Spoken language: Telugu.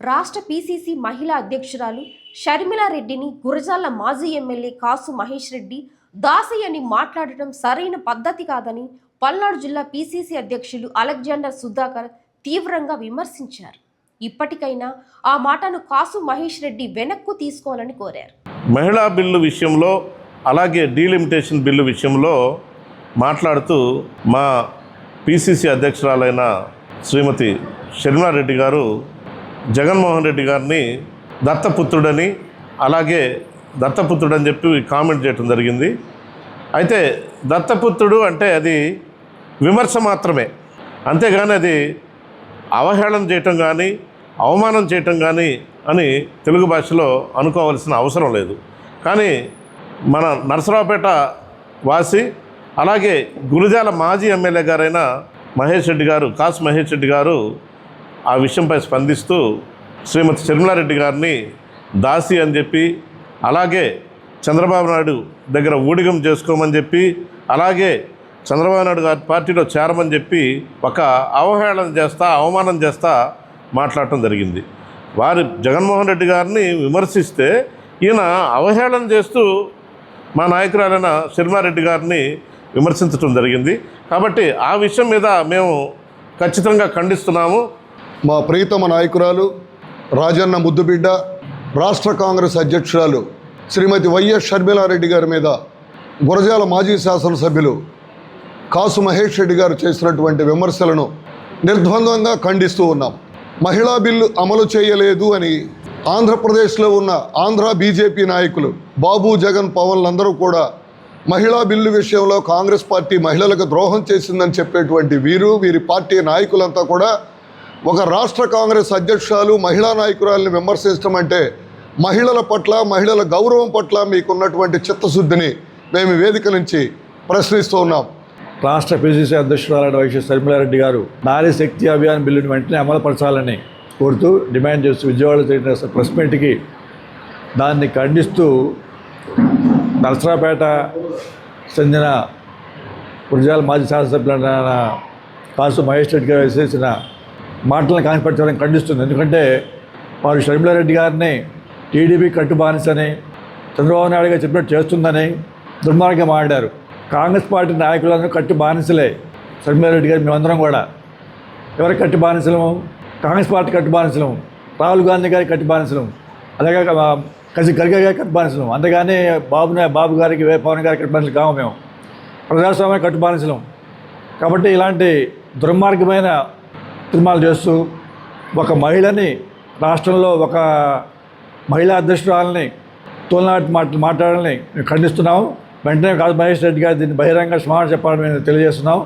రాష్ట్ర పీసీసీ మహిళా అధ్యక్షురాలు షర్మిలారెడ్డిని గురజాల మాజీ ఎమ్మెల్యే కాసు మహేష్ రెడ్డి దాసి అని మాట్లాడటం సరైన పద్ధతి కాదని పల్నాడు జిల్లా పీసీసీ అధ్యక్షులు అలెగ్జాండర్ సుధాకర్ తీవ్రంగా విమర్శించారు. ఇప్పటికైనా ఆ మాటను కాసు మహేష్ రెడ్డి వెనక్కు తీసుకోవాలని కోరారు. మహిళా బిల్లు విషయంలో అలాగే డీలిమిటేషన్ బిల్లు విషయంలో మాట్లాడుతూ మా పీసీసీ అధ్యక్షురాలైన శ్రీమతి షర్మిలారెడ్డి గారు జగన్మోహన్ రెడ్డి గారిని దత్తపుత్రుడని అలాగే దత్తపుత్రుడని చెప్పి కామెంట్ చేయడం జరిగింది. అయితే దత్తపుత్రుడు అంటే అది విమర్శ మాత్రమే, అంతేగాని అది అవహేళన చేయటం కానీ అవమానం చేయటం కానీ అని తెలుగు భాషలో అనుకోవాల్సిన అవసరం లేదు. కానీ మన నరసరావుపేట వాసి అలాగే గురజాల మాజీ ఎమ్మెల్యే గారైన మహేష్ రెడ్డి గారు, కాసు మహేష్ రెడ్డి గారు ఆ విషయంపై స్పందిస్తూ శ్రీమతి షర్మిలారెడ్డి గారిని దాసి అని చెప్పి, అలాగే చంద్రబాబు నాయుడు దగ్గర ఊడిగం చేసుకోమని చెప్పి, అలాగే చంద్రబాబు నాయుడు గారి పార్టీలో చేరమని చెప్పి ఒక అవహేళన చేస్తా అవమానం చేస్తా మాట్లాడటం జరిగింది. వారి జగన్మోహన్ రెడ్డి గారిని విమర్శిస్తే ఈయన అవహేళన చేస్తూ మా నాయకురాలైన షర్మిలారెడ్డి గారిని విమర్శించడం జరిగింది. కాబట్టి ఆ విషయం మీద మేము ఖచ్చితంగా ఖండిస్తున్నాము. మా ప్రియతమ నాయకురాలు రాజన్న ముద్దుబిడ్డ రాష్ట్ర కాంగ్రెస్ అధ్యక్షురాలు శ్రీమతి వైఎస్ షర్మిలారెడ్డి గారి మీద గురజాల మాజీ శాసనసభ్యులు కాసు మహేష్ రెడ్డి గారు చేసినటువంటి విమర్శలను నిర్ద్వంద్వంగా ఖండిస్తూ ఉన్నాం. మహిళా బిల్లు అమలు చేయలేదు అని ఆంధ్రప్రదేశ్లో ఉన్న ఆంధ్ర బీజేపీ నాయకులు బాబు, జగన్, పవన్లందరూ కూడా మహిళా బిల్లు విషయంలో కాంగ్రెస్ పార్టీ మహిళలకు ద్రోహం చేసిందని చెప్పేటువంటి వీరి పార్టీ నాయకులంతా కూడా ఒక రాష్ట్ర కాంగ్రెస్ అధ్యక్షురాలు మహిళా నాయకురాలని విమర్శించడం అంటే మహిళల పట్ల, మహిళల గౌరవం పట్ల మీకున్నటువంటి చిత్తశుద్ధిని మేము వేదిక నుంచి ప్రశ్నిస్తూ ఉన్నాం. రాష్ట్ర పీసీసీ అధ్యక్షురాలైన వైఎస్ షర్మిలారెడ్డి గారు నారీ శక్తి అభియాన్ బిల్లును వెంటనే అమలుపరచాలని కోరుతూ డిమాండ్ చేస్తూ విజయవాడలో జరిగిన ప్రెస్ మీట్కి దాన్ని ఖండిస్తూ నరసరావుపేట చెందిన గురజాల మాజీ శాసనసభ్యులైన కాసు మహేష్ రెడ్డి గారు వేసేసిన మాటలను కానిపరచాలని ఖండిస్తుంది. ఎందుకంటే వారు షర్మిలారెడ్డి గారిని టీడీపీ కట్టుబానిసని చంద్రబాబు నాయుడు గారు చెప్పినట్టు చేస్తుందని దుర్మార్గంగా మాట్లాడారు. కాంగ్రెస్ పార్టీ నాయకులందరూ కట్టి బానిసలే. షర్మిలారెడ్డి గారు మేమందరం కూడా ఎవరికి కట్టి బానిసలము? కాంగ్రెస్ పార్టీ కట్టి బానిసలము, రాహుల్ గాంధీ గారికి కట్టి బానిసలము, అలాగే ఖర్గే గారికి కట్టి బానిసలం. అంతేగాని బాబు గారికి, పవన్ గారికి కట్టి బానిసలు కావు. మేము ప్రజాస్వామ్య కట్టి బానిసలం. కాబట్టి ఇలాంటి దుర్మార్గమైన తీర్మానాలు చేస్తూ ఒక మహిళని రాష్ట్రంలో ఒక మహిళా అధ్యక్షురాలని తోలనాటి మాట్లాడాలని మేము ఖండిస్తున్నాము. వెంటనే కాదు మహేష్ రెడ్డి గారు దీన్ని బహిరంగ క్షమాపణ చెప్పాలని మేము తెలియజేస్తున్నాం.